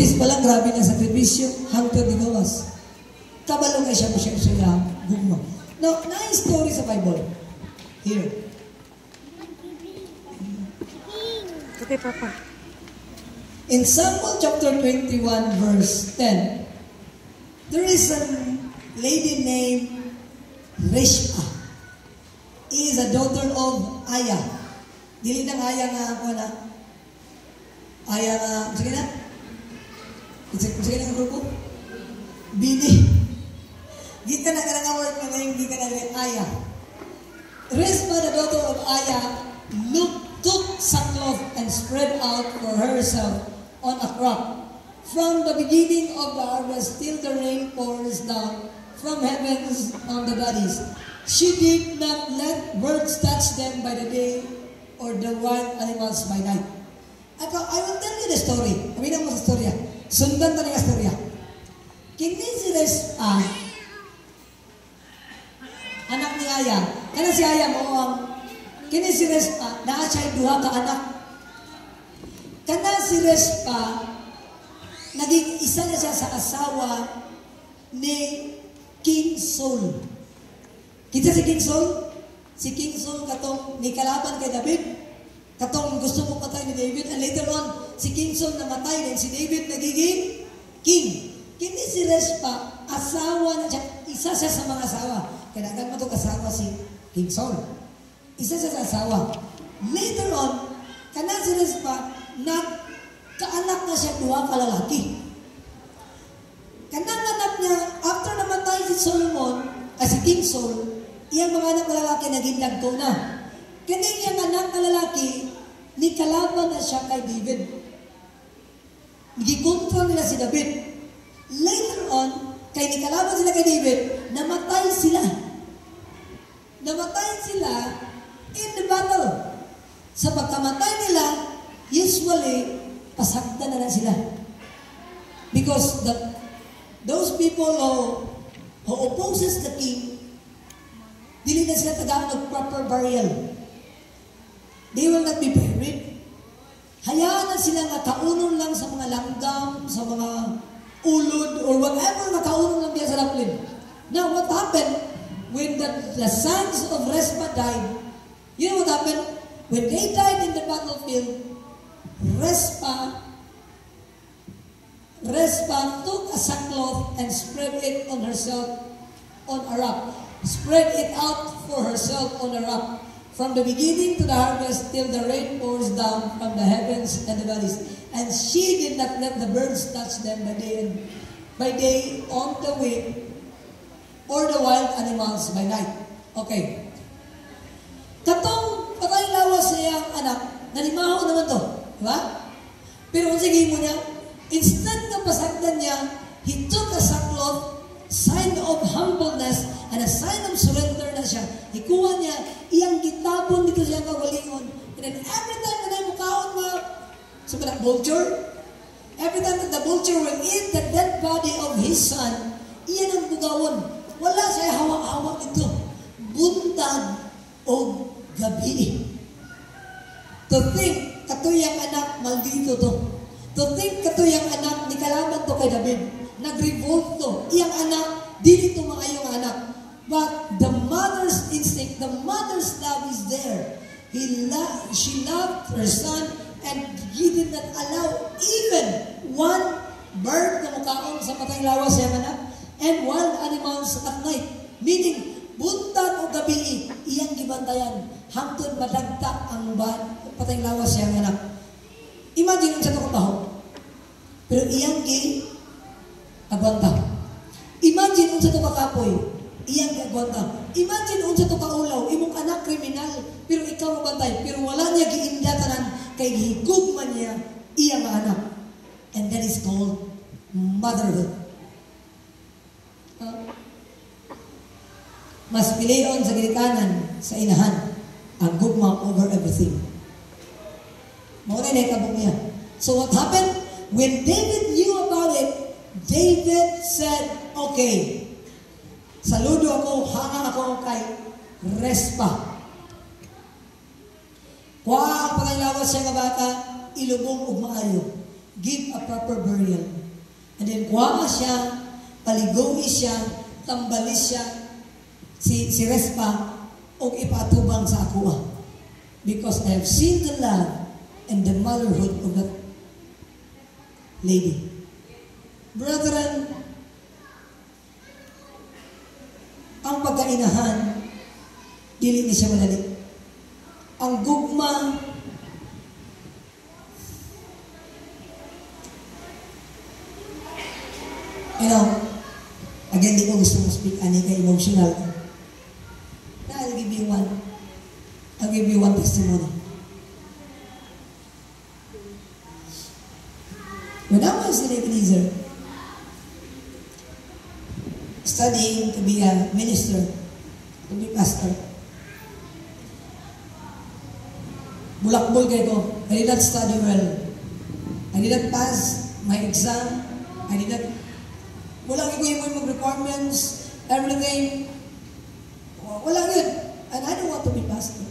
Buntis pa lang, grabe na sakripisyo, hangtod di gawas. Kabalo nga siya gugma. Now, story sa Bible. Here. Okay, Papa. In Samuel chapter 21, verse 10, there is a lady named Rishpa. He is a daughter of Aya. Dili ng Aya nga ako na. Aya nga, sige na? Sige na ang grupo? Bini. Gika na ka nga word na ngayon, gika na rin Aya. Rishpa, the daughter of Aya, took sackcloth and spread out for herself on a crop. From the beginning of the harvest till the rain pours down from heavens on the bodies. She did not let birds touch them by the day or the wild animals by night. I will tell you the story. Aminang mo sa storya. Sundan na nga storya. Kini si Rishpa, anak ni Aya. Kana si Aya mo ang kini si Rishpa, naa siya'y duha ka anak. Kana si Rishpa, naging isa na siya sa asawa ni King Saul. Kita si King Saul? Si King Saul katong ni kalaban kay David. Katong gusto mo patay ni David. And later on, si King Saul namatay din. Si David nagiging king. Kini si Rishpa, asawa na siya. Isa siya sa mga asawa. Kaya nagan mo ito kasawa si King Saul. Isa siya sa asawa. Later on, kana si Rishpa, kaanak na siya duha ka lalaki. Kanang anak niya, after namatay si Solomon, si King Saul, iyang mga anak na lalaki naging dagko na. Kanang iyang anak na lalaki, ni kalaban na siya kay David. Gikontra nila si David. Later on, kay ni kalaban sila kay David, namatay sila. Namatay sila in the battle. Sa pagkamatay nila, usually, pasagdan na sila. Because those people who opposes the king, dili na sila tagaan ng proper burial. They will not be buried. Hayaan na sila nga kaunon lang sa mga langgam, sa mga ulod, or whatever na kaunon lang diya sa laplin. Now, what happened when the sons of Rishpa died? You know what happened? When they died in the battlefield, Rishpa took a sackcloth and spread it on herself on a rock. Spread it out for herself on a rock. From the beginning to the harvest till the rain pours down from the heavens and the valleys. And she did not let the birds touch them by day on the way or the wild animals by night. Okay. Katong patay lawas siya anak, nalimaho naman to. Diba? Pero kung sige mo niya, instead na pasagdan niya, he took a sackcloth, sign of humbleness, and a sign of surrender na siya. Ikuha niya, iyang gitabon dito siya kagalingon. And then every time na mo kaon na vulture, every time that the vulture will eat the dead body of his son, iyan ang bugawon. Wala siya hawak-hawak ito. Buntag o gabi. To think, katuyang anak, maldito to. To think, katuyang anak, ni kalaban to kay David. Nag-revolt to. Iyang anak, dili to mga iyong anak. But the mother's instinct, the mother's love is there. She loved her son and he did not allow even one bird na mukaon sa patay lawas siya anak and wild animals at night. Meaning, buntan o gabi, iyang gibantayan hangtod madagta ang patay lawas siya anak. Imagine sa ito kabaho. Pero iyang agwanta. Imagine unsa to kakapoy, iyang agwanta. Imagine unsa to kaulaw, imong anak kriminal, pero ikaw mabantay, pero wala niya giindatanan kay gihigugman niya iyang anak. And that is called motherhood. Mas pilion sa gilikanan sa inahan ang gugma over everything. Muna na ikabong niya. So what happened? When David knew about it, David said, okay, saludo ako, hangang ako kay Rishpa. Kuha ang pangalawas siya nga bata, ilubong ug maayo. give a proper burial. And then kuha siya, paligoy siya, tambalis siya, si Respa, o ipatubang sa akuha. Because I have seen the love and the motherhood of that lady. Brethren, ang pagkainahan, dili ni siya madali. Ang gugma, again, di ko gusto speak ani ka emotional. I'll give you one testimony. When I was in Ebenezer, studying to be a minister, to be pastor, bulakbol kayo ko. I did not study well. I did not pass my exam. I did not, wala ko yung mga requirements, everything. Wala yun. And I don't want to be pastor.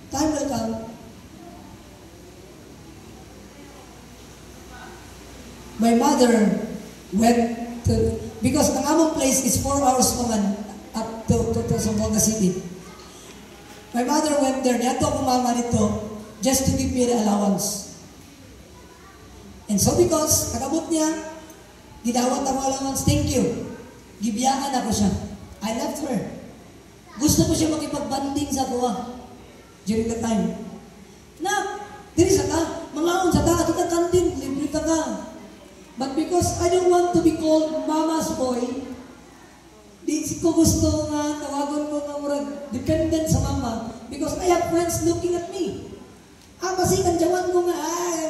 Time will come. My mother went to, because ang among place is 4 hours naman up to Zamboanga City. My mother went there, niya to kumama nito, just to give me the allowance. And so because, kakabot niya, gidawat ako allowance, thank you. Gibiyaan ako siya. I left her. Gusto ko siya makipag-banding sa kuha during the time. Na, diri sa ka, mangaon sa ta, kita kantin, libre ka ka. But because I don't want to be called mama's boy, di ko gusto nga, tawagon ko nga murag, dependent sa mama, because I have friends looking at me. Basikan jawan ko nga,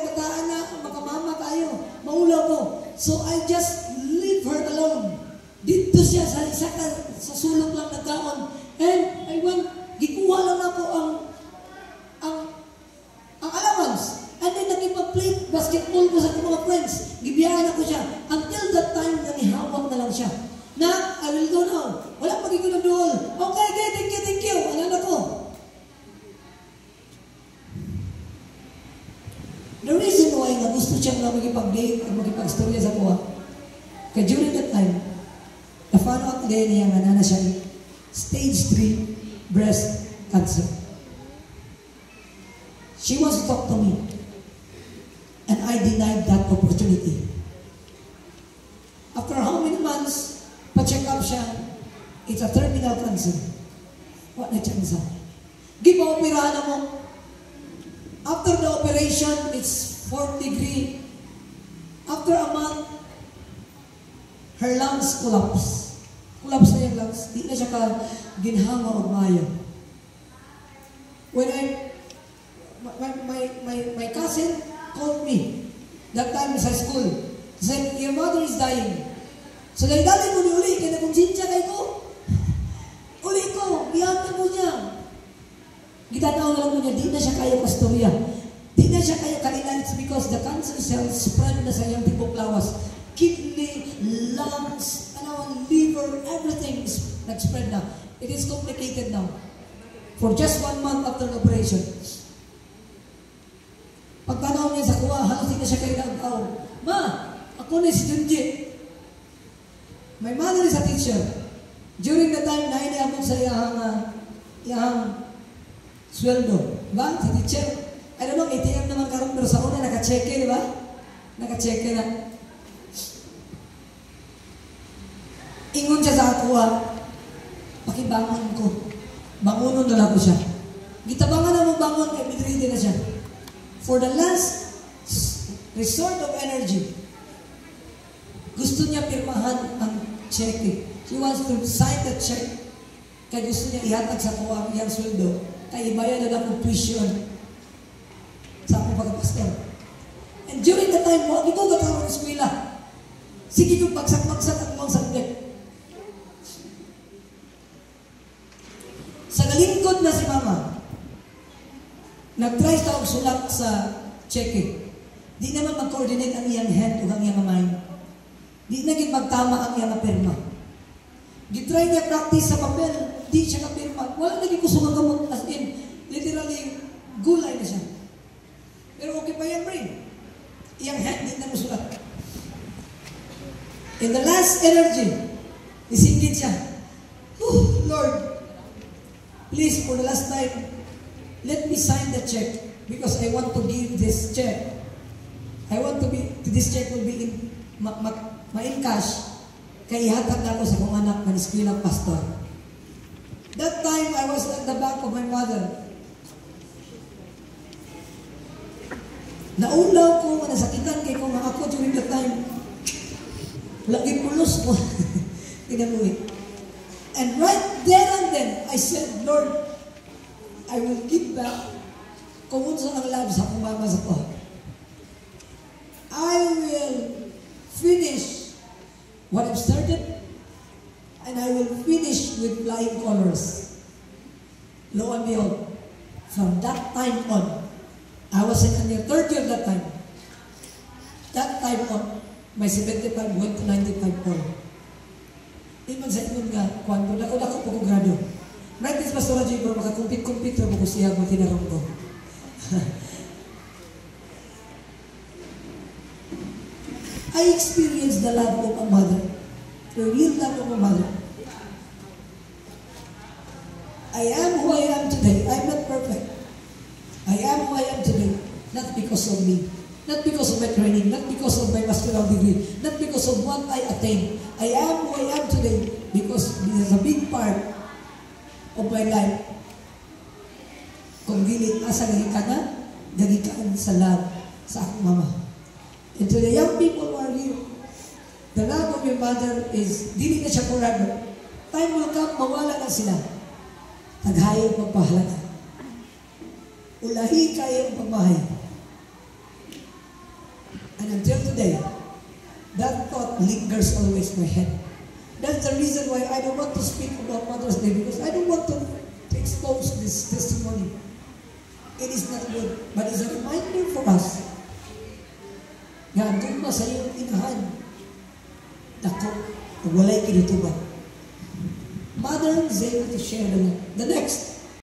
bataan na, makamama tayo, maulaw ko. So I just leave her alone. Dito siya sa isa ka, sa sulok lang nagkaon. And I went, gikuha lang ako ang allowance. And then nagipag-play basketball ko sa mga friends. Gibiyahan ako siya. Until that time, nanihawak na lang siya. Na, I will go now. Wala pag-iko na doon. Okay, thank you. Ano na ko? The reason why na gusto siya na magipag-date at magipag-storya sa kuha. Kaya during that time, na-found out today niya nga na siya stage 3 breast cancer. She wants to talk to me. And I denied that opportunity. After how many months, pa-check up siya, it's a terminal cancer. What na chance? Gipa-operahan mo. After the operation, it's 4th degree. After a month, her lungs collapse. Collapse na yung lungs. Di na siya ginhanga o maya. When my cousin called me, that time is high school, said, your mother is dying. So dahil mo ni uli, kaya kung sinsya kay ko, uli ko, biyanta mo niya. Gitanaw na lang mo niya, di na siya kaya pastorya. Di na siya kaya kailan. It's because the cancer cells spread na sa iyang tipok lawas. Kidney, lungs, liver, everything is nag-spread na. It is complicated now. For just 1 month after the operation. Pagtanaw niya sa kuha, halos hindi na siya kayo nag-aw. Ma, ako na si Junji. My mother is a teacher. During the time na iniabot sa iyang sweldo. Diba? Si teacher. I don't know, ATM naman karoon, pero sa una naka-cheque, di ba? Naka-cheque na. Ingon siya sa kuha, pakibangon ko. Bangunon na lang ko siya. Gitabangan na mo bangon, kaya bedridden na siya. For the last resort of energy, gusto niya pirmahan ang cheque. She wants to sign the check. Kaya gusto niya ihatag sa kuha ang iyang sweldo. Kaya ibayan na lang tuition sa akong pagkapastor. And during the time, ito katawang ng eskwela. Sige kong bagsak-bagsak at mga subject. Sa galingkod na si mama, nag-try sa sulat sa cheque. Di naman mag-coordinate ang iyang hand o ang iyang mind. Di na magtama ang iyang pirma. Gitry niya practice sa papel, di siya kapirma. Wala naging gusto magamot, as in, literally, gulay na siya. Pero okay pa yan, brain. iyang hand, hindi na musulat. In the last energy, isingit siya, oh, Lord, please, for the last time, let me sign the check because I want to give this check. I want to be, this check will be in, ma-in cash, kaya ihatag na ako sa kong anak na eskwela pastor. That time, I was at the back of my mother. Naulaw ko, nasakitan kay ko, ako during that time. Lagi pulos ko. Tinamuhi. And right there and then, I said, Lord, I will give back kung unsa ang love sa akong mama sa ko. I will finish what I've started, and I will finish with flying colors. Lo and behold, from that time on, I was in the third year that time. That time on, my 75 went to 95 pound. Iman sa ingon nga, kung dako-dako po ko grado. Right is Pastor Raji, bro, makakumpit-kumpit na po ko siya kung tinarong ko. I experienced the love of a mother. The real love of a mother. I am who I am today. I'm not perfect. I am who I am today. Not because of me. Not because of my training. Not because of my master's degree. Not because of what I attained. I am who I am today because this is a big part of my life. Kung dili asa gagikan gagikan sa love sa akong mama. And to the young people who are here, the love of your mother is dili na siya forever. Time will come, mawala na sila. Taghayo magpahalaga. Ulahi kayo ang pagmahay. And until today, that thought lingers always in my head. That's the reason why I don't want to speak about Mother's Day, because I don't want to expose this testimony. It is not good, but it's a reminder for us. Nga, kung sa iyong inahan, dako, walay kinutuban. Mother is able to share the next.